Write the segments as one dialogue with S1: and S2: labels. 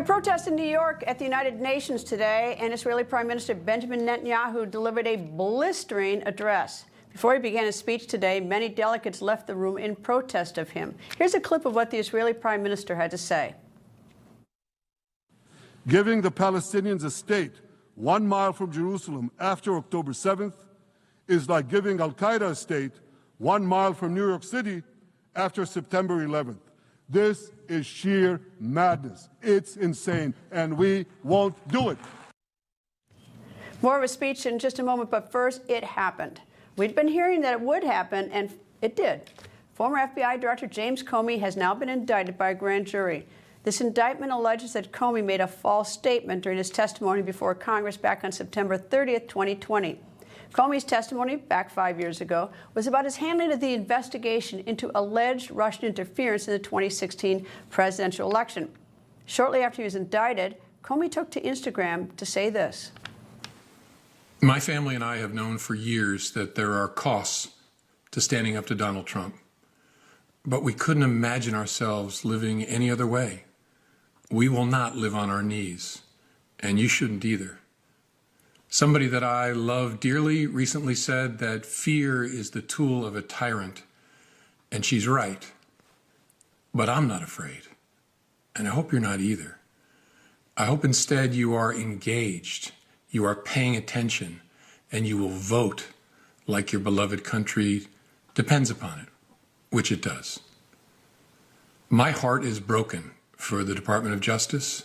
S1: There are protests in New York at the United Nations today, and Israeli Prime Minister Benjamin Netanyahu delivered a blistering address. Before he began his speech today, many delegates left the room in protest of him. Here's a clip of what the Israeli Prime Minister had to say.
S2: Giving the Palestinians a state 1 mile from Jerusalem after October 7th is like giving Al-Qaeda a state 1 mile from New York City after September 11th. This is sheer madness. It's insane, and we won't do it.
S1: More of a speech in just a moment, but first, it happened. We'd been hearing that it would happen, and it did. Former FBI Director James Comey has now been indicted by a grand jury. This indictment alleges that Comey made a false statement during his testimony before Congress back on September 30th, 2020. Comey's testimony, back 5 years ago, was about his handling of the investigation into alleged Russian interference in the 2016 presidential election. Shortly after he was indicted, Comey took to Instagram to say this.
S3: My family and I have known for years that there are costs to standing up to Donald Trump, but we couldn't imagine ourselves living any other way. We will not live on our knees, and you shouldn't either. Somebody that I love dearly recently said that fear is the tool of a tyrant, and she's right. But I'm not afraid, and I hope you're not either. I hope instead you are engaged, you are paying attention, and you will vote like your beloved country depends upon it, which it does. My heart is broken for the Department of Justice,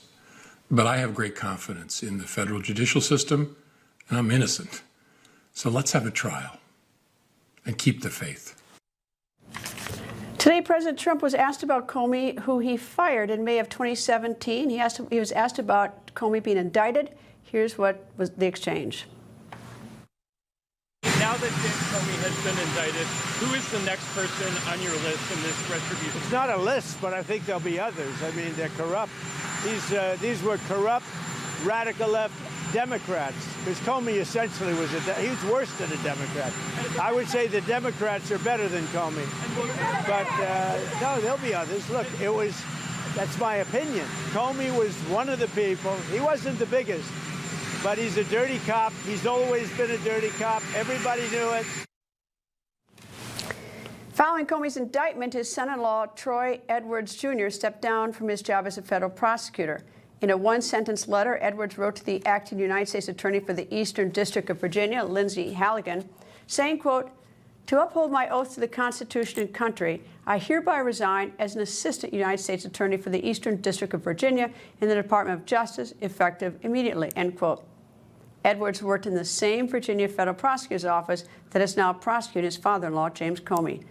S3: but I have great confidence in the federal judicial system, and I'm innocent. So let's have a trial and keep the faith.
S1: Today, President Trump was asked about Comey, who he fired in May of 2017. He was asked about Comey being indicted. Here's what was the exchange.
S4: Now that James Comey has been indicted, who is the next person on your list in this retribution?
S5: It's not a list, but I think there'll be others. I mean, they're corrupt. These were corrupt, radical left Democrats, because Comey essentially was he was worse than a Democrat. I would say the Democrats are better than Comey. But no, there'll be others. Look, that's my opinion. Comey was one of the people. He wasn't the biggest, but he's a dirty cop. He's always been a dirty cop. Everybody knew it.
S1: Following Comey's indictment, his son-in-law, Troy Edwards Jr., stepped down from his job as a federal prosecutor. In a one-sentence letter, Edwards wrote to the acting United States Attorney for the Eastern District of Virginia, Lindsay Halligan, saying, quote, "To uphold my oath to the Constitution and country, I hereby resign as an Assistant United States Attorney for the Eastern District of Virginia in the Department of Justice, effective immediately," end quote. Edwards worked in the same Virginia federal prosecutor's office that is now prosecuting his father-in-law, James Comey.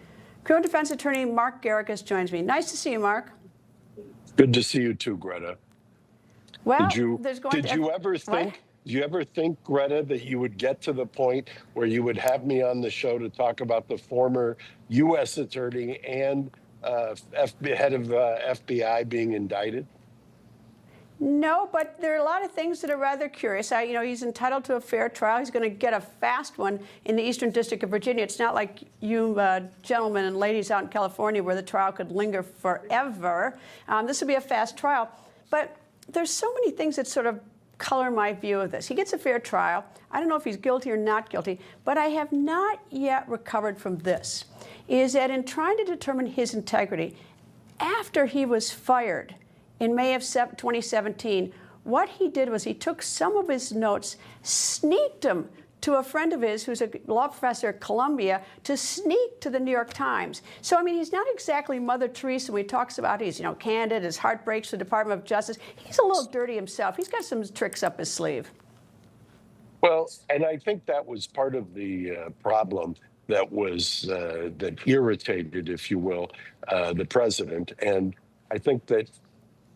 S1: Criminal defense attorney Mark Garrigus joins me. Nice to see you, Mark.
S6: Good to see you too, Greta.
S1: Well,
S6: did you ever think, Greta, that you would get to the point where you would have me on the show to talk about the former U.S. attorney and head of FBI being indicted?
S1: No, but there are a lot of things that are rather curious. He's entitled to a fair trial. He's going to get a fast one in the Eastern District of Virginia. It's not like you gentlemen and ladies out in California where the trial could linger forever. This will be a fast trial. But there's so many things that sort of color my view of this. He gets a fair trial. I don't know if he's guilty or not guilty, but I have not yet recovered from this, is that in trying to determine his integrity, after he was fired in May of 2017, what he did was he took some of his notes, sneaked them to a friend of his who's a law professor at Columbia to sneak to the New York Times. So, I mean, he's not exactly Mother Teresa when he talks about he's, candid, his heart breaks for the Department of Justice. He's a little dirty himself. He's got some tricks up his sleeve.
S6: Well, and I think that was part of the problem that that irritated, if you will, the president. And I think that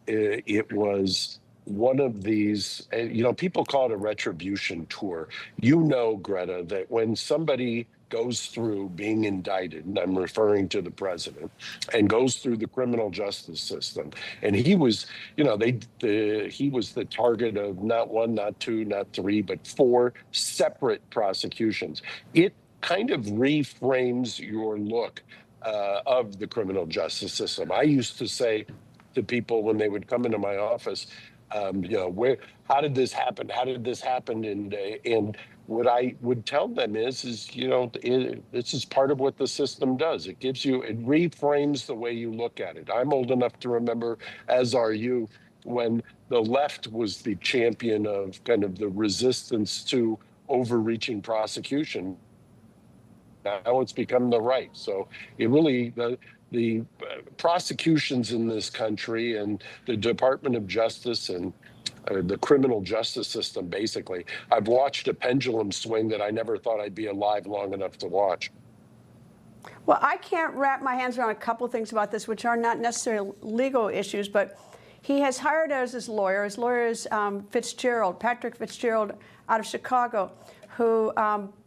S6: it was one of these, people call it a retribution tour. Greta, that when somebody goes through being indicted, and I'm referring to the president, and goes through the criminal justice system, and he was, he was the target of not one, not two, not three, but 4 separate prosecutions. It kind of reframes your look of the criminal justice system. I used to say to people when they would come into my office, How did this happen? How did this happen? And what I would tell them is this is part of what the system does. It reframes the way you look at it. I'm old enough to remember, as are you, when the left was the champion of kind of the resistance to overreaching prosecution. Now it's become the right. So it really, the prosecutions in this country and the Department of Justice and the criminal justice system, basically, I've watched a pendulum swing that I never thought I'd be alive long enough to watch.
S1: Well, I can't wrap my hands around a couple of things about this, which are not necessarily legal issues, but he has hired as his lawyer. His lawyer is Patrick Fitzgerald out of Chicago, who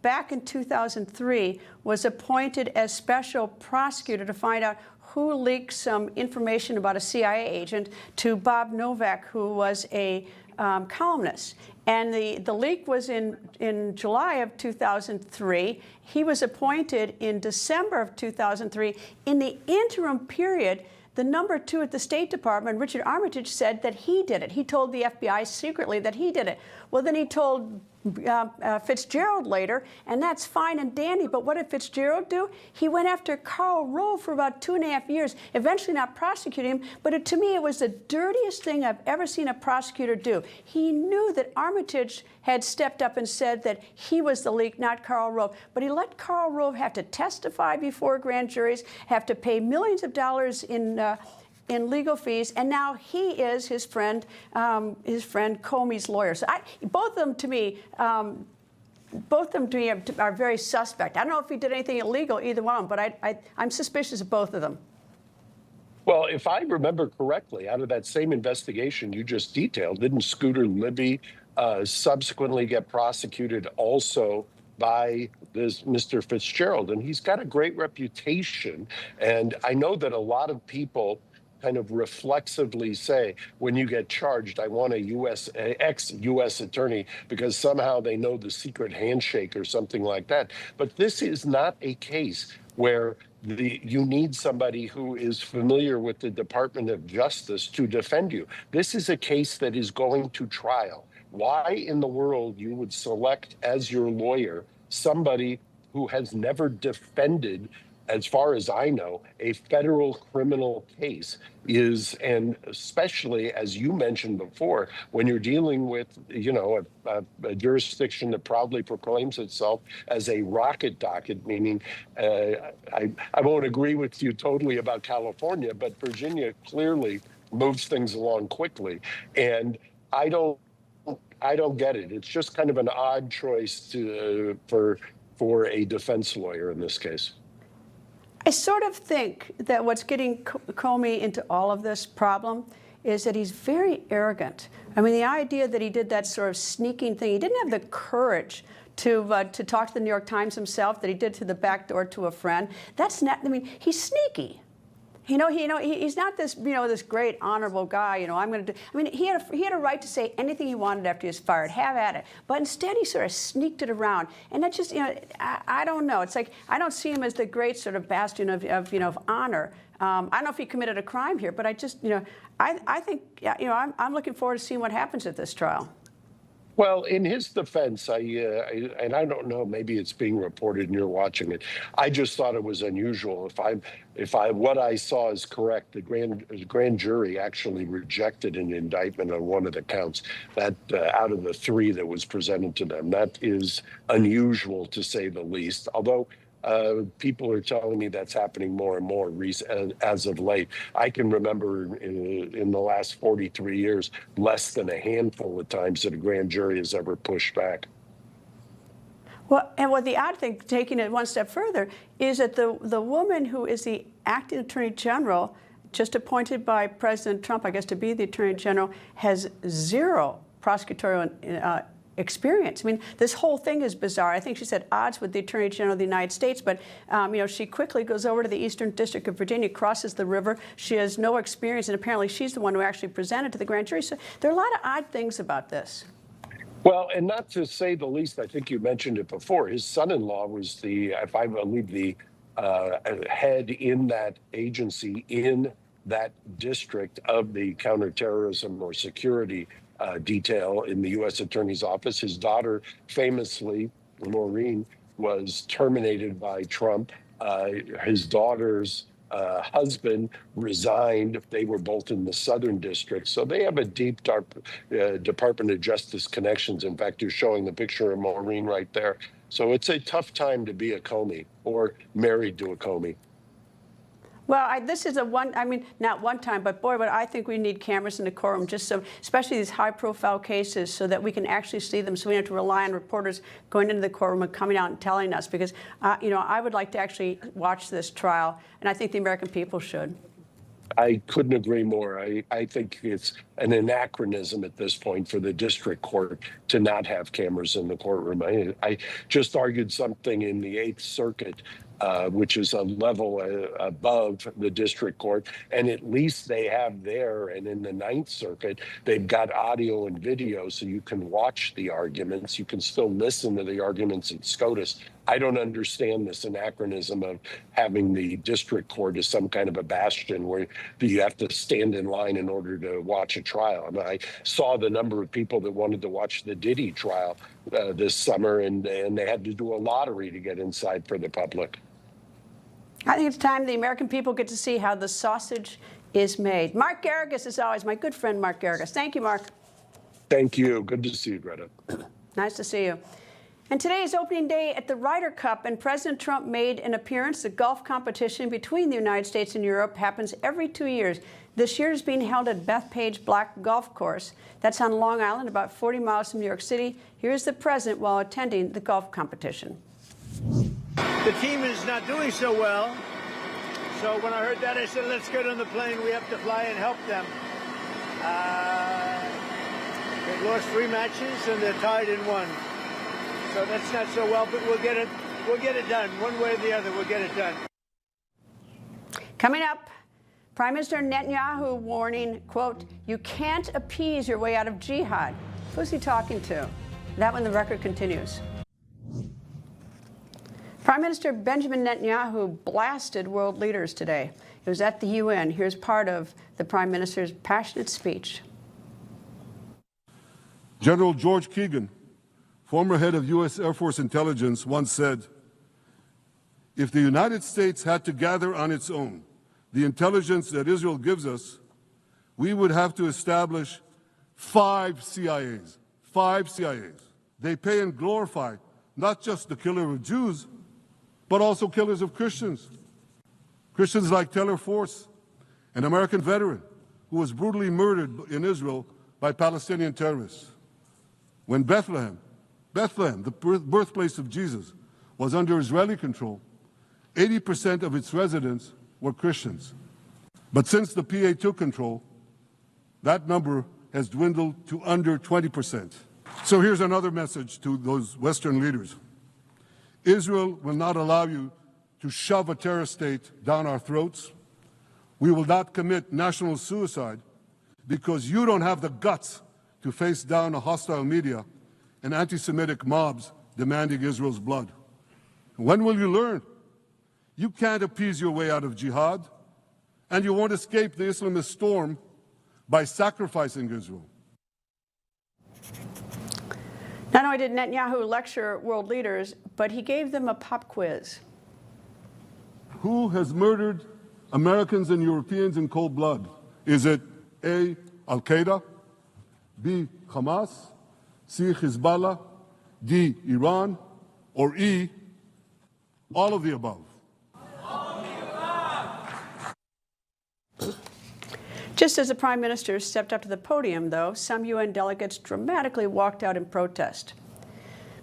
S1: back in 2003 was appointed as special prosecutor to find out who leaked some information about a CIA agent to Bob Novak, who was a columnist. And the leak was in July of 2003. He was appointed in December of 2003. In the interim period, the number 2 at the State Department, Richard Armitage, said that he did it. He told the FBI secretly that he did it. Well, then he told Fitzgerald later, and that's fine and dandy. But what did Fitzgerald do? He went after Karl Rove for about 2.5 years, eventually not prosecuting him. But to me, it was the dirtiest thing I've ever seen a prosecutor do. He knew that Armitage had stepped up and said that he was the leak, not Karl Rove. But he let Karl Rove have to testify before grand juries, have to pay millions of dollars in legal fees, and now he is his friend Comey's lawyer. So both of them to me are very suspect. I don't know if he did anything illegal, either one of them, but I'm suspicious of both of them.
S6: Well, if I remember correctly, out of that same investigation you just detailed, didn't Scooter Libby subsequently get prosecuted also by this Mr. Fitzgerald? And he's got a great reputation. And I know that a lot of people kind of reflexively say, when you get charged, I want a ex-U.S. attorney because somehow they know the secret handshake or something like that. But this is not a case where you need somebody who is familiar with the Department of Justice to defend you. This is a case that is going to trial. Why in the world you would select as your lawyer somebody who has never defended, as far as I know, a federal criminal case and especially, as you mentioned before, when you're dealing with, a jurisdiction that proudly proclaims itself as a rocket docket, meaning I won't agree with you totally about California, but Virginia clearly moves things along quickly. And I don't get it. It's just kind of an odd choice for a defense lawyer in this case.
S1: I sort of think that what's getting Comey into all of this problem is that he's very arrogant. I mean, the idea that he did that sort of sneaking thing, he didn't have the courage to talk to the New York Times himself, that he did through the back door to a friend. That's not, I mean, he's sneaky. He's not this, this great honorable guy. He had a right to say anything he wanted after he was fired. Have at it. But instead, he sort of sneaked it around, and that just, I don't know. It's like I don't see him as the great sort of bastion of honor. I don't know if he committed a crime here, but I just, I think, I'm looking forward to seeing what happens at this trial.
S6: Well, in his defense, and I don't know, maybe it's being reported and you're watching it. I just thought it was unusual. If what I saw is correct, the grand jury actually rejected an indictment on one of the counts that out of the 3 that was presented to them. That is unusual to say the least. Although people are telling me that's happening more and more as of late. I can remember in the last 43 years, less than a handful of times that a grand jury has ever pushed back.
S1: Well, and what the odd thing, taking it one step further, is that the woman who is the acting attorney general, just appointed by President Trump, I guess, to be the attorney general, has 0 prosecutorial experience. I mean, this whole thing is bizarre. I think she's at odds with the Attorney General of the United States, but she quickly goes over to the Eastern District of Virginia, crosses the river. She has no experience, and apparently she's the one who actually presented to the grand jury. So there are a lot of odd things about this.
S6: Well, and not to say the least, I think you mentioned it before, his son-in-law was if I believe, the head in that agency in that district of the counterterrorism or security detail in the U.S. Attorney's Office. His daughter, famously, Maureen, was terminated by Trump. His daughter's husband resigned. They were both in the Southern District. So they have a deep Department of Justice connections. In fact, you're showing the picture of Maureen right there. So it's a tough time to be a Comey or married to a Comey.
S1: Well, this is not one time, but boy, but I think we need cameras in the courtroom, just so, especially these high-profile cases, so that we can actually see them, so we don't have to rely on reporters going into the courtroom and coming out and telling us, because, I would like to actually watch this trial, and I think the American people should.
S6: I couldn't agree more. I think it's an anachronism at this point for the district court to not have cameras in the courtroom. I just argued something in the Eighth Circuit, which is a level above the district court. And at least they have there, and in the Ninth Circuit, they've got audio and video so you can watch the arguments. You can still listen to the arguments at SCOTUS. I don't understand this anachronism of having the district court as some kind of a bastion where you have to stand in line in order to watch a trial. I saw the number of people that wanted to watch the Diddy trial this summer, and they had to do a lottery to get inside for the public.
S1: I think it's time the American people get to see how the sausage is made. Mark Garrigus, as always, my good friend Mark Garrigus. Thank you, Mark.
S6: Thank you. Good to see you, Greta.
S1: Nice to see you. And today is opening day at the Ryder Cup, and President Trump made an appearance. The golf competition between the United States and Europe happens every 2 years. This year is being held at Bethpage Black Golf Course. That's on Long Island, about 40 miles from New York City. Here's the president while attending the golf competition.
S5: The team is not doing so well. So when I heard that, I said, let's get on the plane. We have to fly and help them. They've lost 3 matches and they're tied in 1. So that's not so well, but we'll get it done. One way or the other, we'll get it done.
S1: Coming up, Prime Minister Netanyahu warning, quote, "You can't appease your way out of jihad." Who's he talking to? That when the record continues. Prime Minister Benjamin Netanyahu blasted world leaders today. It was at the UN. Here's part of the Prime Minister's passionate speech.
S2: General George Keegan, former head of U.S. Air Force Intelligence, once said, "If the United States had to gather on its own the intelligence that Israel gives us, we would have to establish 5 CIAs. 5 CIAs. They pay and glorify not just the killer of Jews, but also killers of Christians. Christians like Taylor Force, an American veteran who was brutally murdered in Israel by Palestinian terrorists. When Bethlehem, the birthplace of Jesus, was under Israeli control, 80% of its residents were Christians. But since the PA took control, that number has dwindled to under 20%. So here's another message to those Western leaders. Israel will not allow you to shove a terror state down our throats. We will not commit national suicide because you don't have the guts to face down a hostile media and anti-Semitic mobs demanding Israel's blood. When will you learn? You can't appease your way out of jihad, and you won't escape the Islamist storm by sacrificing Israel.
S1: Not only did Netanyahu lecture world leaders, but he gave them a pop quiz.
S2: Who has murdered Americans and Europeans in cold blood? Is it A, Al-Qaeda, B, Hamas, C, Hezbollah, D, Iran, or E, all of the above?
S1: Just as the Prime Minister stepped up to the podium, though, some UN delegates dramatically walked out in protest.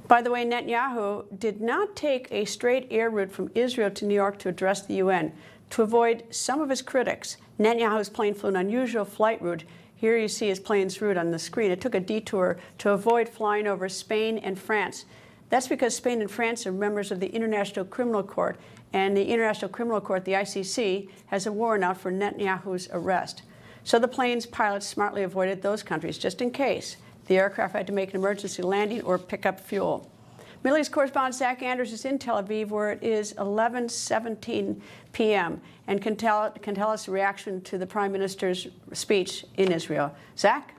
S1: By the way, Netanyahu did not take a straight air route from Israel to New York to address the UN. To avoid some of his critics, Netanyahu's plane flew an unusual flight route. Here you see his plane's route on the screen. It took a detour to avoid flying over Spain and France. That's because Spain and France are members of the International Criminal Court, and the International Criminal Court, the ICC, has a warrant out for Netanyahu's arrest. So the plane's pilots smartly avoided those countries, just in case the aircraft had to make an emergency landing or pick up fuel. Middle East correspondent Zach Anders is in Tel Aviv, where it is 11:17 p.m. and can tell us the reaction to the Prime Minister's speech in Israel. Zach?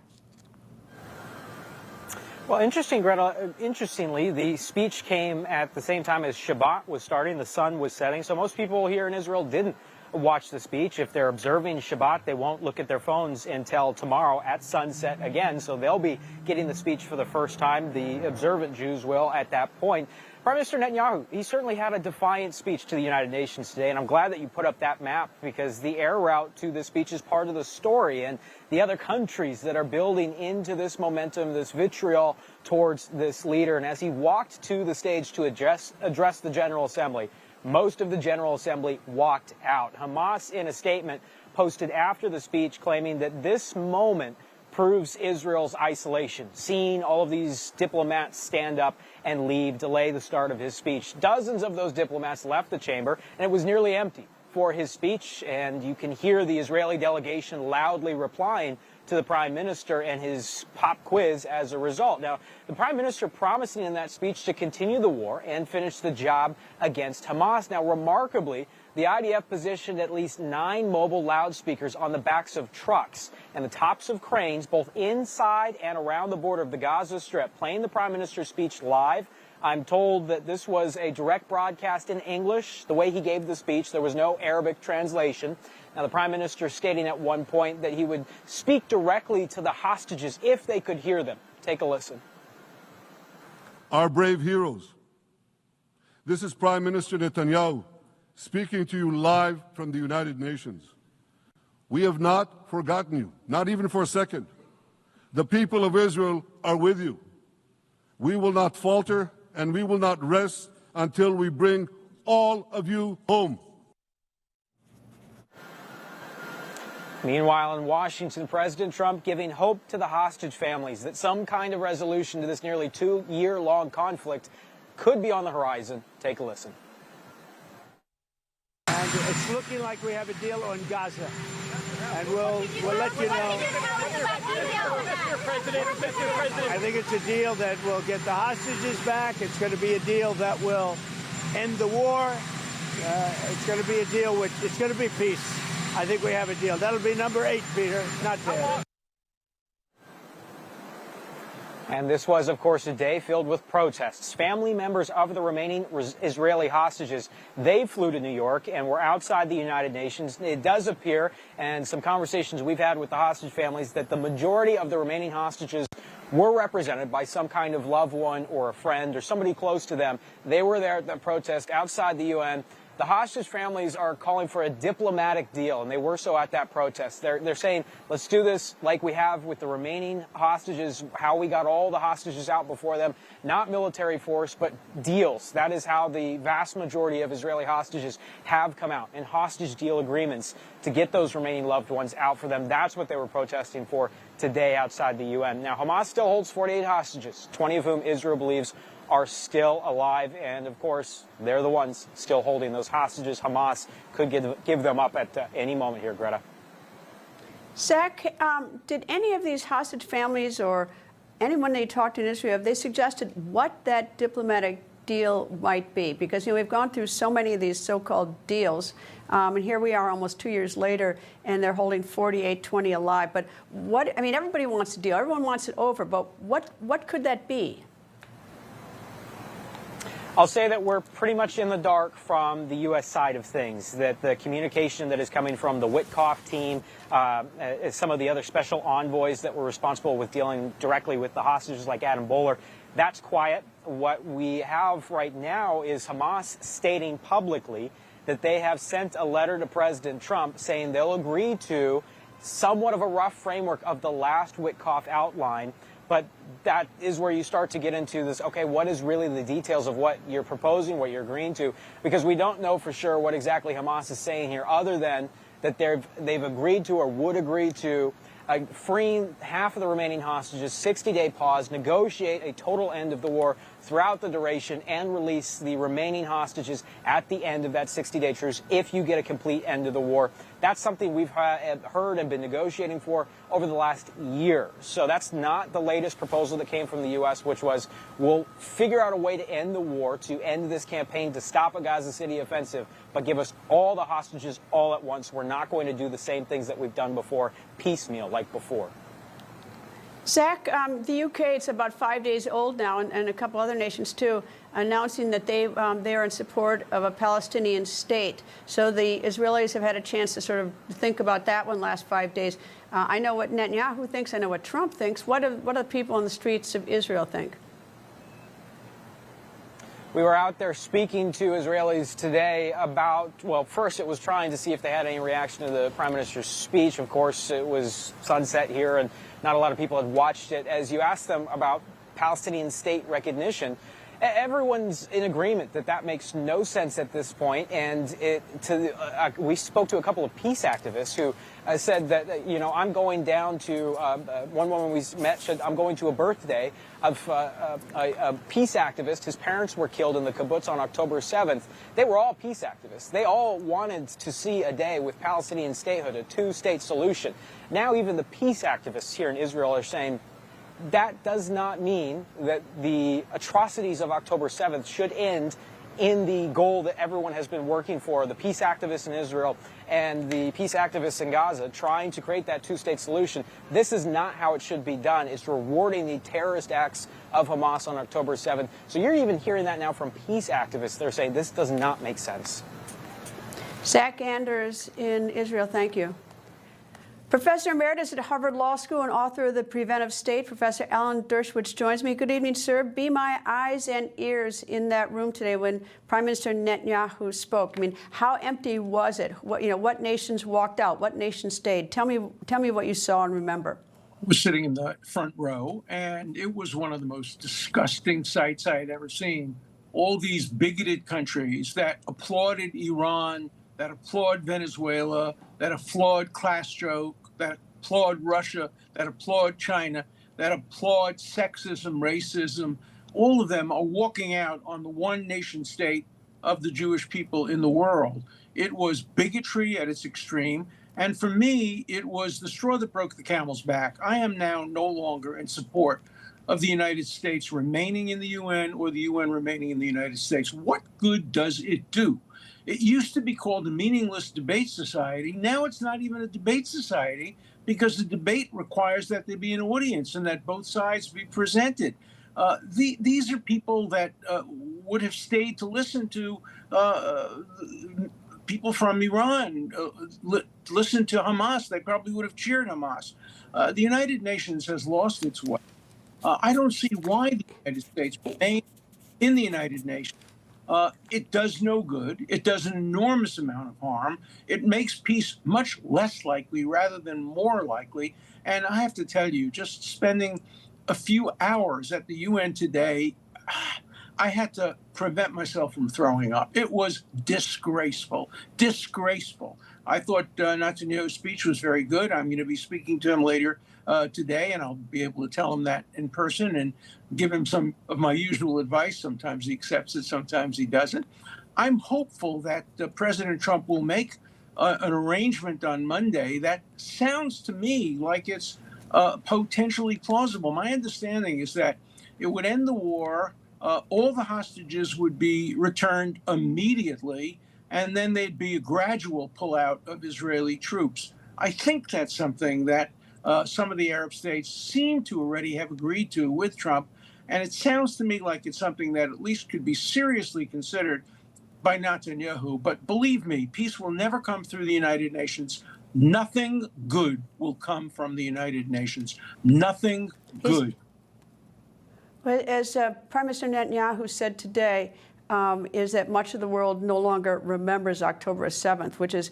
S7: Well, interestingly, the speech came at the same time as Shabbat was starting. The sun was setting. So most people here in Israel didn't watch the speech. If they're observing Shabbat, they won't look at their phones until tomorrow at sunset again. So they'll be getting the speech for the first time. The observant Jews will at that point. Prime Minister Netanyahu, he certainly had a defiant speech to the United Nations today, and I'm glad that you put up that map because the air route to this speech is part of the story, and the other countries that are building into this momentum, this vitriol towards this leader. And as he walked to the stage to address the General Assembly, most of the General Assembly walked out. Hamas, in a statement posted after the speech, claiming that this moment proves Israel's isolation, seeing all of these diplomats stand up and leave, delay the start of his speech. Dozens of those diplomats left the chamber, and it was nearly empty for his speech, and you can hear the Israeli delegation loudly replying to the Prime Minister and his pop quiz as a result. Now, the Prime Minister promising in that speech to continue the war and finish the job against Hamas. Now, remarkably, the IDF positioned at least 9 mobile loudspeakers on the backs of trucks and the tops of cranes, both inside and around the border of the Gaza Strip, playing the Prime Minister's speech live. I'm told that this was a direct broadcast in English, the way he gave the speech. There was no Arabic translation. Now, the Prime Minister stating at one point that he would speak directly to the hostages if they could hear them. Take a listen.
S2: Our brave heroes. This is Prime Minister Netanyahu speaking to you live from the United Nations. We have not forgotten you, not even for a second. The people of Israel are with you. We will not falter and we will not rest until we bring all of you home.
S7: Meanwhile, in Washington, President Trump giving hope to the hostage families that some kind of resolution to this nearly 2-year-long conflict could be on the horizon. Take a listen.
S5: And it's looking like we have a deal on Gaza. And we'll let you know.
S4: Mr. President,
S5: I think it's a deal that will get the hostages back. It's going to be a deal that will end the war. It's going to be a deal it's going to be peace. I think we have a deal. That'll be number 8, Peter. Not bad.
S7: And this was, of course, a day filled with protests. Family members of the remaining Israeli hostages, they flew to New York and were outside the United Nations. It does appear, and some conversations we've had with the hostage families, that the majority of the remaining hostages were represented by some kind of loved one or a friend or somebody close to them. They were there at the protest outside the UN. The hostage families are calling for a diplomatic deal, and they were so at that protest. They're saying, let's do this like we have with the remaining hostages, how we got all the hostages out before them, not military force, but deals. That is how the vast majority of Israeli hostages have come out, in hostage deal agreements to get those remaining loved ones out for them. That's what they were protesting for today outside the UN. Now, Hamas still holds 48 hostages, 20 of whom Israel believes are still alive, and of course, they're the ones still holding those hostages. Hamas could give them up at any moment here, Greta.
S1: Zach, did any of these hostage families or anyone they talked to in Israel, have they suggested what that diplomatic deal might be? Because, you know, we've gone through so many of these so-called deals, and here we are almost 2 years later, and they're holding 48, 20 alive. But what, I mean, everybody wants a deal. Everyone wants it over, but what could that be?
S7: I'll say that we're pretty much in the dark from the U.S. side of things, that the communication that is coming from the Witkoff team, some of the other special envoys that were responsible with dealing directly with the hostages like Adam Bowler, that's quiet. What we have right now is Hamas stating publicly that they have sent a letter to President Trump saying they'll agree to somewhat of a rough framework of the last Witkoff outline. But that is where you start to get into this, okay, what is really the details of what you're proposing, what you're agreeing to? Because we don't know for sure what exactly Hamas is saying here, other than that they've agreed to or would agree to freeing half of the remaining hostages, 60-day pause, negotiate a total end of the war throughout the duration and release the remaining hostages at the end of that 60-day truce if you get a complete end to the war. That's something we've heard and been negotiating for over the last year. So that's not the latest proposal that came from the U.S., which was we'll figure out a way to end the war, to end this campaign, to stop a Gaza City offensive, but give us all the hostages all at once. We're not going to do the same things that we've done before, piecemeal like before.
S1: Zach, the UK, it's about 5 days old now, and a couple other nations too, announcing that they are in support of a Palestinian state. So the Israelis have had a chance to sort of think about that one last 5 days. I know what Netanyahu thinks. I know what Trump thinks. What do the people on the streets of Israel think?
S7: We were out there speaking to Israelis today about, well, first it was trying to see if they had any reaction to the Prime Minister's speech. Of course, it was sunset here, and not a lot of people had watched it. As you asked them about Palestinian state recognition, everyone's in agreement that that makes no sense at this point. And we spoke to a couple of peace activists who said that, you know, I'm going down to, one woman we met said, I'm going to a birthday of a peace activist. His parents were killed in the kibbutz on October 7th. They were all peace activists. They all wanted to see a day with Palestinian statehood, a two-state solution. Now even the peace activists here in Israel are saying, that does not mean that the atrocities of October 7th should end in the goal that everyone has been working for, the peace activists in Israel and the peace activists in Gaza, trying to create that two-state solution. This is not how it should be done. It's rewarding the terrorist acts of Hamas on October 7th. So you're even hearing that now from peace activists. They're saying this does not make sense.
S1: Zach Anders in Israel, thank you. Professor Emeritus at Harvard Law School and author of The Preventive State, Professor Alan Dershowitz joins me. Good evening, sir. Be my eyes and ears in that room today when Prime Minister Netanyahu spoke. I mean, how empty was it? What nations walked out? What nations stayed? Tell me what you saw and remember.
S8: I was sitting in the front row, and it was one of the most disgusting sights I had ever seen. All these bigoted countries that applauded Iran, that applaud Venezuela, that applaud Castro, that applaud Russia, that applaud China, that applaud sexism, racism, all of them are walking out on the one nation state of the Jewish people in the world. It was bigotry at its extreme. And for me, it was the straw that broke the camel's back. I am now no longer in support of the United States remaining in the UN or the UN remaining in the United States. What good does it do? It used to be called a meaningless debate society. Now it's not even a debate society because the debate requires that there be an audience and that both sides be presented. These are people that would have stayed to listen to people from Iran, listen to Hamas. They probably would have cheered Hamas. The United Nations has lost its way. I don't see why the United States remains in the United Nations. It does no good. It does an enormous amount of harm. It makes peace much less likely rather than more likely. And I have to tell you, just spending a few hours at the UN today, I had to prevent myself from throwing up. It was disgraceful, disgraceful. I thought Netanyahu's speech was very good. I'm going to be speaking to him later today, and I'll be able to tell him that in person and give him some of my usual advice. Sometimes he accepts it, sometimes he doesn't. I'm hopeful that President Trump will make an arrangement on Monday that sounds to me like it's potentially plausible. My understanding is that it would end the war, all the hostages would be returned immediately, and then there'd be a gradual pullout of Israeli troops. I think that's something that some of the Arab states seem to already have agreed to with Trump. And it sounds to me like it's something that at least could be seriously considered by Netanyahu. But believe me, peace will never come through the United Nations. Nothing good will come from the United Nations. Nothing good.
S1: Well, as Prime Minister Netanyahu said today, is that much of the world no longer remembers October 7th, which is,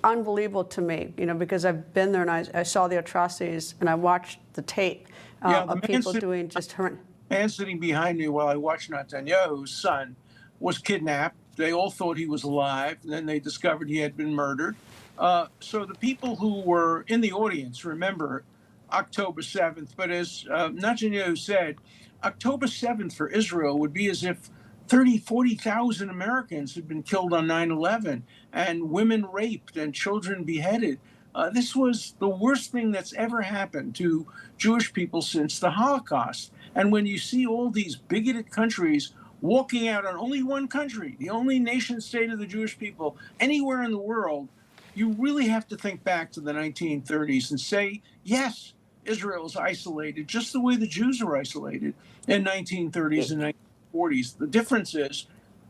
S1: unbelievable to me, because I've been there and I saw the atrocities and I watched the tape of people doing just horrendous.
S8: The man sitting behind me while I watched Netanyahu's son was kidnapped. They all thought he was alive, and then they discovered he had been murdered. So the people who were in the audience remember October 7th. But as Netanyahu said, October 7th for Israel would be as if 30, 40,000 Americans had been killed on 9/11 and women raped and children beheaded. This was the worst thing that's ever happened to Jewish people since the Holocaust. And when you see all these bigoted countries walking out on only one country, the only nation state of the Jewish people anywhere in the world, you really have to think back to the 1930s and say, yes, Israel is isolated just the way the Jews were isolated in 1930s and 1940s. The difference is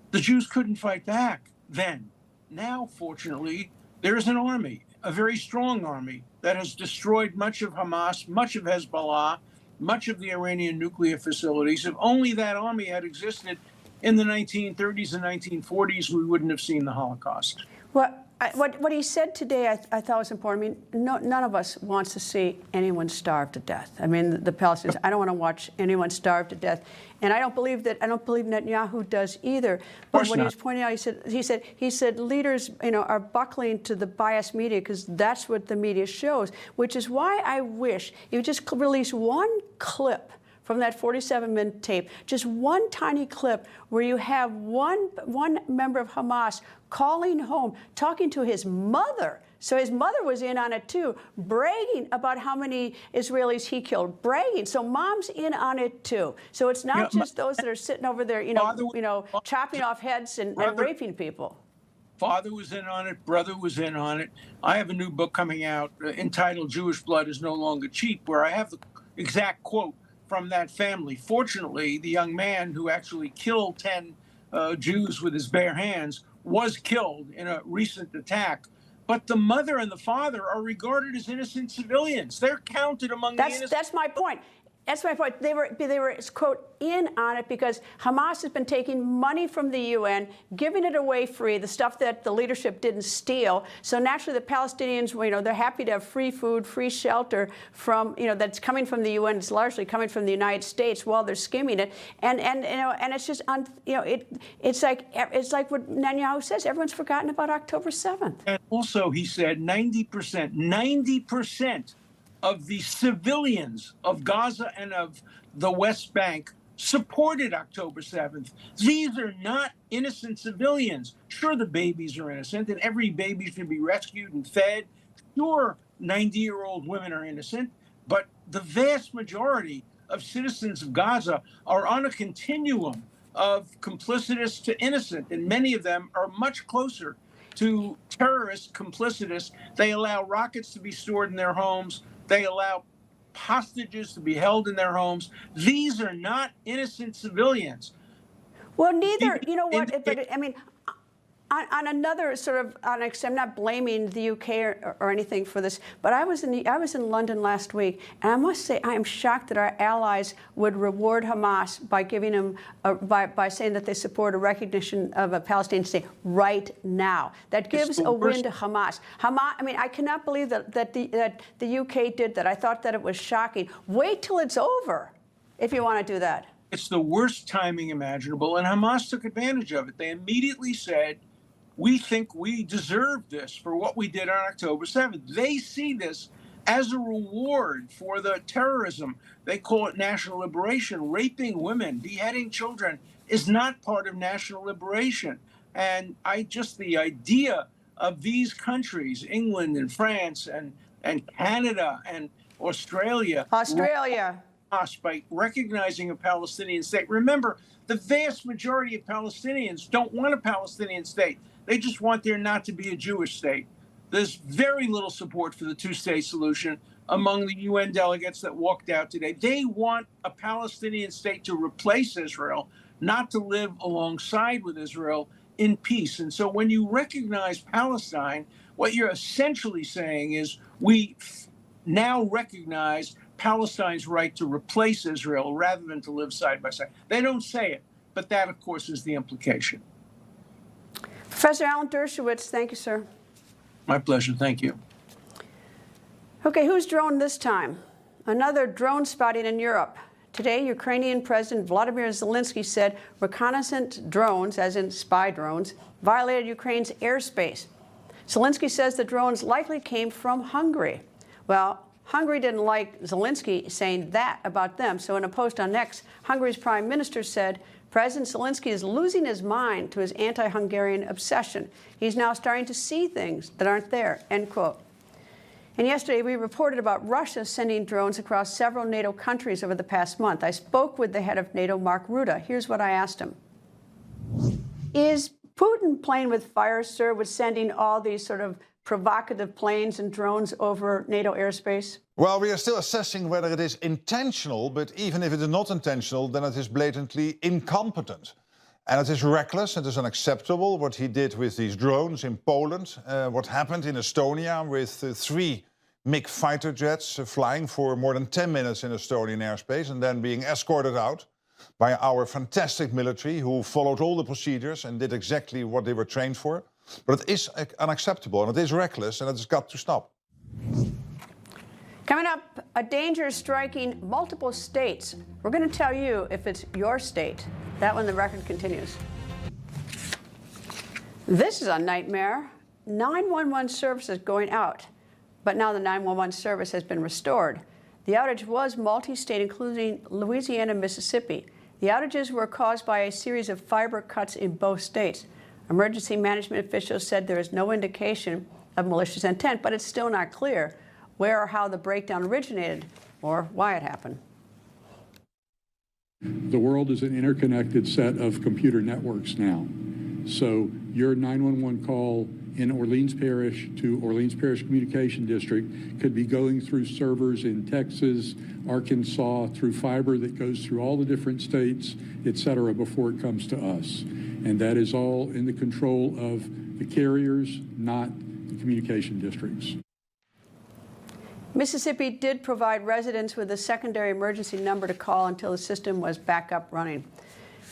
S8: the Jews couldn't fight back then. Now, fortunately, there is an army, a very strong army that has destroyed much of Hamas, much of Hezbollah, much of the Iranian nuclear facilities. If only that army had existed in the 1930s and 1940s, we wouldn't have seen the Holocaust.
S1: Well, what he said today, I thought was important. I mean, none of us wants to see anyone starve to death. I mean, the Palestinians. I don't want to watch anyone starve to death, and I don't believe Netanyahu does either. But what he was pointing out, he said leaders, are buckling to the biased media because that's what the media shows. Which is why I wish you just release one clip from that 47-minute tape, just one tiny clip where you have one member of Hamas calling home, talking to his mother. So his mother was in on it too, bragging about how many Israelis he killed, bragging. So mom's in on it too. So it's not just those that are sitting over there, chopping off heads and raping people.
S8: Father was in on it, brother was in on it. I have a new book coming out entitled Jewish Blood is No Longer Cheap, where I have the exact quote from that family. Fortunately, the young man who actually killed 10 Jews with his bare hands was killed in a recent attack. But the mother and the father are regarded as innocent civilians. They're counted among the innocent.
S1: That's my point. That's my point. They were, quote, in on it because Hamas has been taking money from the UN, giving it away free, the stuff that the leadership didn't steal. So naturally, the Palestinians, they're happy to have free food, free shelter from, that's coming from the UN. It's largely coming from the United States while they're skimming it. And it's just, it's like what Netanyahu says. Everyone's forgotten about October 7th.
S8: And also, he said 90% of the civilians of Gaza and of the West Bank supported October 7th. These are not innocent civilians. Sure, the babies are innocent, and every baby should be rescued and fed. Sure, 90-year-old women are innocent, but the vast majority of citizens of Gaza are on a continuum of complicitous to innocent, and many of them are much closer to terrorist complicitous. They allow rockets to be stored in their homes. They allow hostages to be held in their homes. These are not innocent civilians.
S1: Well, neither, but I mean, on another sort of, I'm not blaming the UK or anything for this, but I was in London last week, and I must say I am shocked that our allies would reward Hamas by giving them, by saying that they support a recognition of a Palestinian state right now. That gives a win to Hamas. I cannot believe that the UK did that. I thought that it was shocking. Wait till it's over if you want to do that.
S8: It's the worst timing imaginable, and Hamas took advantage of it. They immediately said, we think we deserve this for what we did on October 7th. They see this as a reward for the terrorism. They call it national liberation. Raping women, beheading children is not part of national liberation. And the idea of these countries, England and France and Canada and Australia. By recognizing a Palestinian state. Remember, the vast majority of Palestinians don't want a Palestinian state. They just want there not to be a Jewish state. There's very little support for the two-state solution among the UN delegates that walked out today. They want a Palestinian state to replace Israel, not to live alongside with Israel in peace. And so when you recognize Palestine, what you're essentially saying is we now recognize Palestine's right to replace Israel rather than to live side by side. They don't say it, but that, of course, is the implication.
S1: Professor Alan Dershowitz, thank you, sir.
S8: My pleasure. Thank you.
S1: Okay, whose drone this time? Another drone spotting in Europe. Today, Ukrainian President Vladimir Zelensky said reconnaissance drones, as in spy drones, violated Ukraine's airspace. Zelensky says the drones likely came from Hungary. Well, Hungary didn't like Zelensky saying that about them. So in a post on X, Hungary's prime minister said, President Zelensky is losing his mind to his anti-Hungarian obsession. He's now starting to see things that aren't there, end quote. And yesterday, we reported about Russia sending drones across several NATO countries over the past month. I spoke with the head of NATO, Mark Rutte. Here's what I asked him. Is Putin playing with fire, sir, with sending all these sort of provocative planes and drones over NATO airspace?
S9: Well, we are still assessing whether it is intentional, but even if it is not intentional, then it is blatantly incompetent. And it is reckless, it is unacceptable what he did with these drones in Poland, what happened in Estonia with 3 MiG fighter jets flying for more than 10 minutes in Estonian airspace and then being escorted out by our fantastic military who followed all the procedures and did exactly what they were trained for. But it is unacceptable and it is reckless and it has got to stop.
S1: Coming up, a danger is striking multiple states. We're going to tell you if it's your state. That when the record continues. This is a nightmare. 911 service is going out, but now the 911 service has been restored. The outage was multi-state, including Louisiana and Mississippi. The outages were caused by a series of fiber cuts in both states. Emergency management officials said there is no indication of malicious intent, but it's still not clear where or how the breakdown originated or why it happened.
S10: The world is an interconnected set of computer networks now. So your 911 call in Orleans Parish to Orleans Parish Communication District could be going through servers in Texas, Arkansas, through fiber that goes through all the different states, et cetera, before it comes to us. And that is all in the control of the carriers, not the communication districts.
S1: Mississippi did provide residents with a secondary emergency number to call until the system was back up running.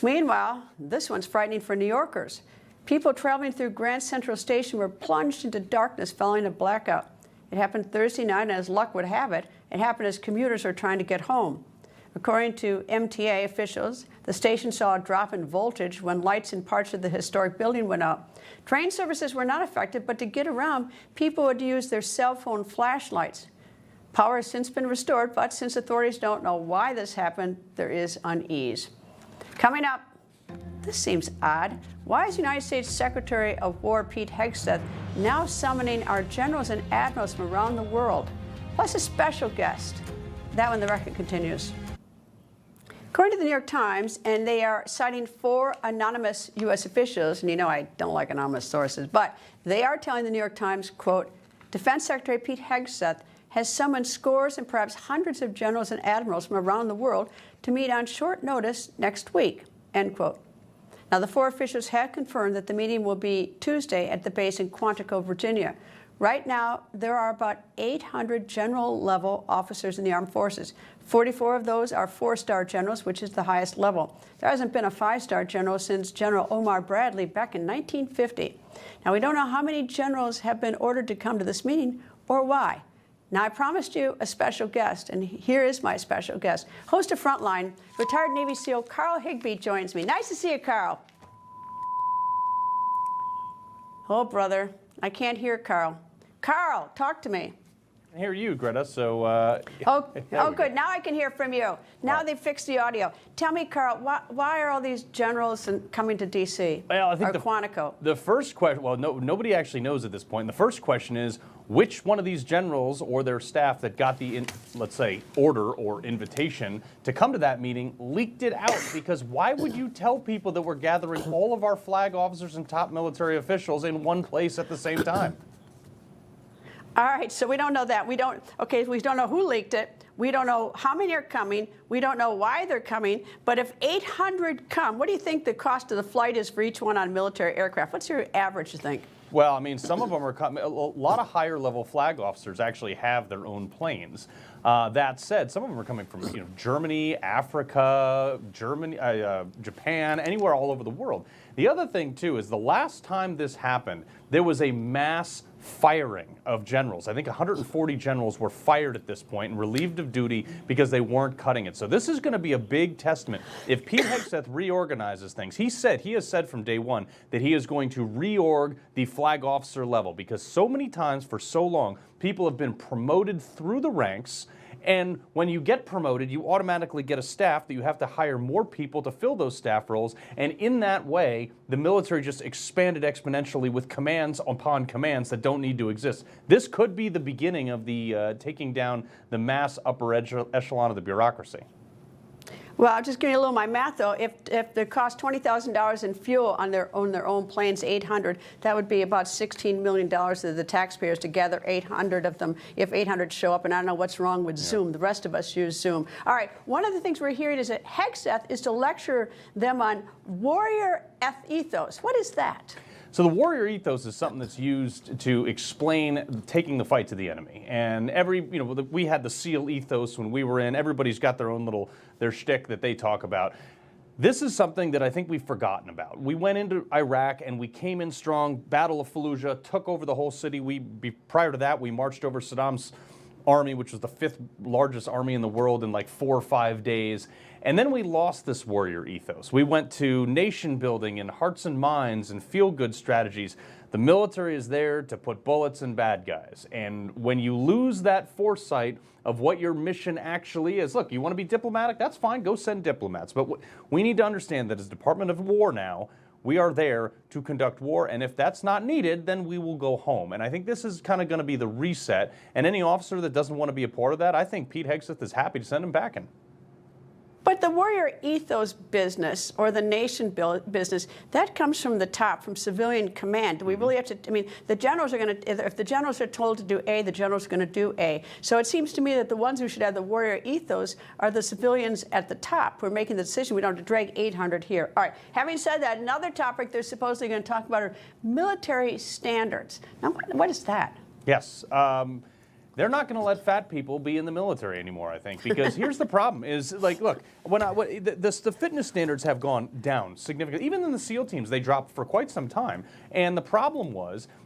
S1: Meanwhile, this one's frightening for New Yorkers. People traveling through Grand Central Station were plunged into darkness following a blackout. It happened Thursday night, and as luck would have it, it happened as commuters were trying to get home. According to MTA officials, the station saw a drop in voltage when lights in parts of the historic building went out. Train services were not affected, but to get around, people would use their cell phone flashlights. Power has since been restored, but since authorities don't know why this happened, there is unease. Coming up, this seems odd. Why is United States Secretary of War Pete Hegseth now summoning our generals and admirals from around the world, plus a special guest? That when the record continues. According to the New York Times, and they are citing 4 anonymous U.S. officials, and you know I don't like anonymous sources, but they are telling the New York Times, quote, Defense Secretary Pete Hegseth has summoned scores and perhaps hundreds of generals and admirals from around the world to meet on short notice next week, end quote. Now, the 4 officials had confirmed that the meeting will be Tuesday at the base in Quantico, Virginia. Right now, there are about 800 general-level officers in the armed forces. 44 of those are 4-star generals, which is the highest level. There hasn't been a 5-star general since General Omar Bradley back in 1950. Now, we don't know how many generals have been ordered to come to this meeting or why. Now, I promised you a special guest, and here is my special guest. Host of Frontline, retired Navy SEAL Carl Higbee joins me. Nice to see you, Carl. Oh, brother, I can't hear Carl. Carl, talk to me.
S11: I hear you, Greta, so...
S1: Oh, good. Now I can hear from you. Now they've fixed the audio. Tell me, Carl, why are all these generals coming to D.C.
S11: Well, I think
S1: Quantico?
S11: The first question, well, nobody actually knows at this point. The first question is, which one of these generals or their staff that got the, let's say, order or invitation to come to that meeting leaked it out? Because why would you tell people that we're gathering all of our flag officers and top military officials in one place at the same time?
S1: All right, so we don't know that. We don't know who leaked it. We don't know how many are coming. We don't know why they're coming. But if 800 come, what do you think the cost of the flight is for each one on military aircraft? What's your average, you think?
S11: Well, I mean, some of them are coming. A lot of higher-level flag officers actually have their own planes. That said, some of them are coming from Germany, Africa, Japan, anywhere all over the world. The other thing, too, is the last time this happened, there was a mass firing of generals. I think 140 generals were fired at this point and relieved of duty because they weren't cutting it. So this is going to be a big testament. If Pete Hegseth reorganizes things, he has said from day one that he is going to reorg the flag officer level, because so many times for so long, people have been promoted through the ranks. And when you get promoted, you automatically get a staff that you have to hire more people to fill those staff roles. And in that way, the military just expanded exponentially with commands upon commands that don't need to exist. This could be the beginning of the taking down the mass upper echelon of the bureaucracy.
S1: Well, I'll just give you a little of my math, though. If it cost $20,000 in fuel on their own planes, 800, that would be about $16 million to the taxpayers to gather 800 of them if 800 show up. And I don't know what's wrong with Zoom. The rest of us use Zoom. All right. One of the things we're hearing is that Hegseth is to lecture them on warrior ethos. What is that?
S11: So the warrior ethos is something that's used to explain taking the fight to the enemy. And we had the SEAL ethos when we were in. Everybody's got their own their shtick that they talk about. This is something that I think we've forgotten about. We went into Iraq and we came in strong, Battle of Fallujah, took over the whole city. Prior to that, we marched over Saddam's army, which was the 5th largest army in the world, in like 4 or 5 days. And then we lost this warrior ethos. We went to nation building and hearts and minds and feel-good strategies. The military is there to put bullets in bad guys. And when you lose that foresight of what your mission actually is, look, you want to be diplomatic? That's fine. Go send diplomats. But we need to understand that as Department of War now, we are there to conduct war, and if that's not needed, then we will go home. And I think this is kind of going to be the reset. And any officer that doesn't want to be a part of that, I think Pete Hegseth is happy to send him back in.
S1: But the warrior ethos business, or the nation business, that comes from the top, from civilian command. Do we really have to, I mean, the generals are going to, if the generals are told to do A, the generals are going to do A. So it seems to me that the ones who should have the warrior ethos are the civilians at the top who are making the decision. We don't have to drag 800 here. All right, having said that, another topic they're supposedly going to talk about are military standards. Now, what is that?
S11: Yes. They're not going to let fat people be in the military anymore, I think, because here's the problem is, like, look, the fitness standards have gone down significantly. Even in the SEAL teams, they dropped for quite some time. And the problem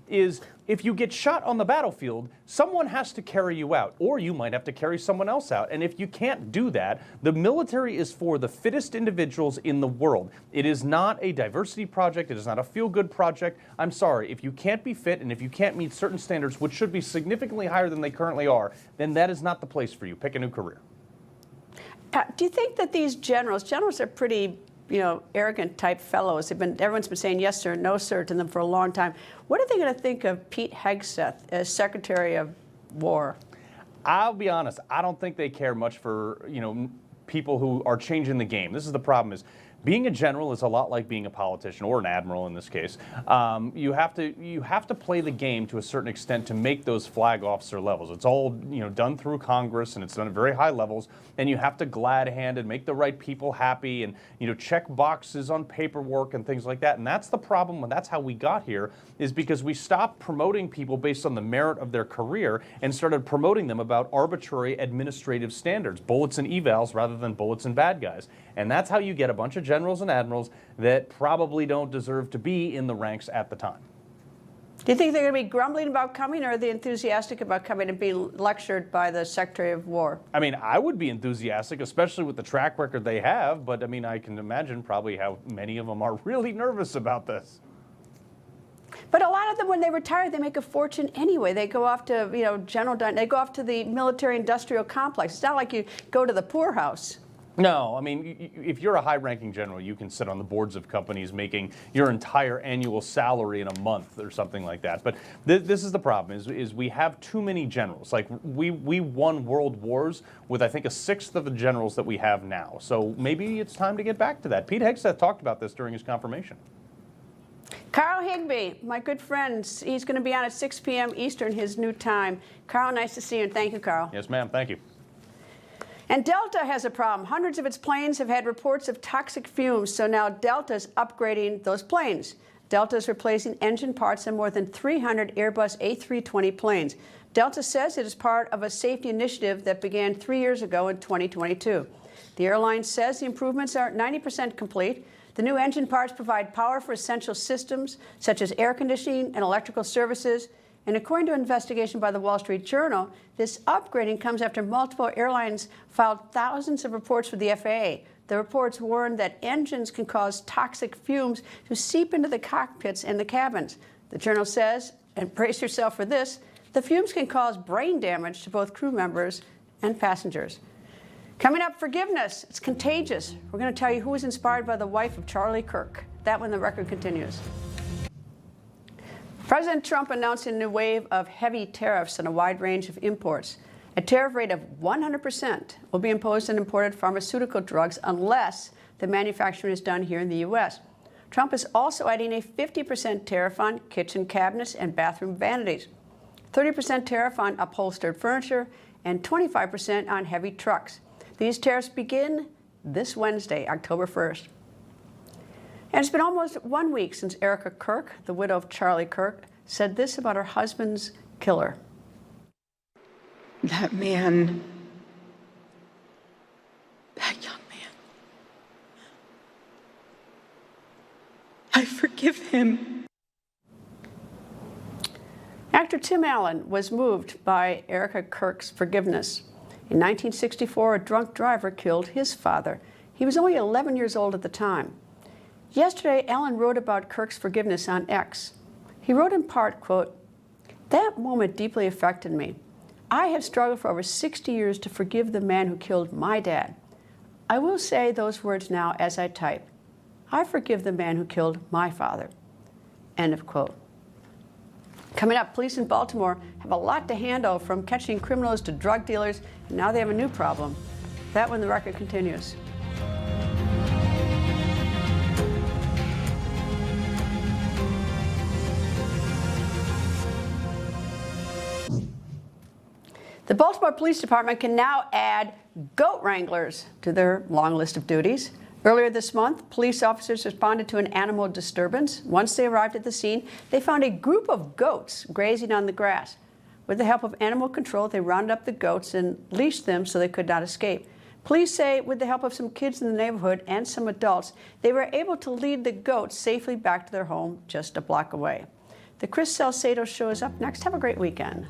S11: is if you get shot on the battlefield, someone has to carry you out, or you might have to carry someone else out. And if you can't do that, the military is for the fittest individuals in the world. It is not a diversity project. It is not a feel-good project. I'm sorry. If you can't be fit and if you can't meet certain standards, which should be significantly higher than they currently are, then that is not the place for you. Pick a new career.
S1: Do you think that these generals are pretty, arrogant type fellows? Everyone's been saying yes sir, no sir to them for a long time. What are they going to think of Pete Hegseth as Secretary of War?
S11: I'll be honest. I don't think they care much for, people who are changing the game. This is the problem is, being a general is a lot like being a politician, or an admiral in this case. You have to play the game to a certain extent to make those flag officer levels. It's all done through Congress, and it's done at very high levels. And you have to glad hand and make the right people happy, and check boxes on paperwork and things like that. And that's the problem. And that's how we got here, is because we stopped promoting people based on the merit of their career and started promoting them about arbitrary administrative standards, bullets and evals rather than bullets and bad guys. And that's how you get a bunch of generals and admirals that probably don't deserve to be in the ranks at the time.
S1: Do you think they're going to be grumbling about coming, or are they enthusiastic about coming and being lectured by the Secretary of War?
S11: I mean, I would be enthusiastic, especially with the track record they have, but I mean, I can imagine probably how many of them are really nervous about this.
S1: But a lot of them, when they retire, they make a fortune anyway. They go off to, they go off to the military-industrial complex. It's not like you go to the poorhouse.
S11: No, I mean, if you're a high-ranking general, you can sit on the boards of companies making your entire annual salary in a month or something like that. But this is the problem, is we have too many generals. Like, we won world wars with, I think, 1/6 of the generals that we have now. So maybe it's time to get back to that. Pete Hegseth talked about this during his confirmation.
S1: Carl Higbee, my good friend, he's going to be on at 6 p.m. Eastern, his new time. Carl, nice to see you, and thank you, Carl.
S11: Yes, ma'am. Thank you.
S1: And Delta has a problem. Hundreds of its planes have had reports of toxic fumes, so now Delta's upgrading those planes. Delta is replacing engine parts on more than 300 Airbus A320 planes. Delta says it is part of a safety initiative that began 3 years ago in 2022. The airline says the improvements are 90% complete. The new engine parts provide power for essential systems such as air conditioning and electrical services. And according to an investigation by the Wall Street Journal, this upgrading comes after multiple airlines filed thousands of reports with the FAA. The reports warned that engines can cause toxic fumes to seep into the cockpits and the cabins. The journal says, and brace yourself for this, the fumes can cause brain damage to both crew members and passengers. Coming up, forgiveness. It's contagious. We're going to tell you who was inspired by the wife of Charlie Kirk. That when the record continues. President Trump announced a new wave of heavy tariffs on a wide range of imports. A tariff rate of 100% will be imposed on imported pharmaceutical drugs unless the manufacturing is done here in the U.S. Trump is also adding a 50% tariff on kitchen cabinets and bathroom vanities, 30% tariff on upholstered furniture, and 25% on heavy trucks. These tariffs begin this Wednesday, October 1st. And it's been almost 1 week since Erica Kirk, the widow of Charlie Kirk, said this about her husband's killer.
S12: That man, that young man, I forgive him.
S1: Actor Tim Allen was moved by Erica Kirk's forgiveness. In 1964, a drunk driver killed his father. He was only 11 years old at the time. Yesterday, Allen wrote about Kirk's forgiveness on X. He wrote in part, quote, "That moment deeply affected me. I have struggled for over 60 years to forgive the man who killed my dad. I will say those words now as I type. I forgive the man who killed my father." End of quote. Coming up, police in Baltimore have a lot to handle, from catching criminals to drug dealers, and now they have a new problem. That when the record continues. The Baltimore Police Department can now add goat wranglers to their long list of duties. Earlier this month, police officers responded to an animal disturbance. Once they arrived at the scene, they found a group of goats grazing on the grass. With the help of animal control, they rounded up the goats and leashed them so they could not escape. Police say with the help of some kids in the neighborhood and some adults, they were able to lead the goats safely back to their home just a block away. The Chris Salcedo Show is up next. Have a great weekend.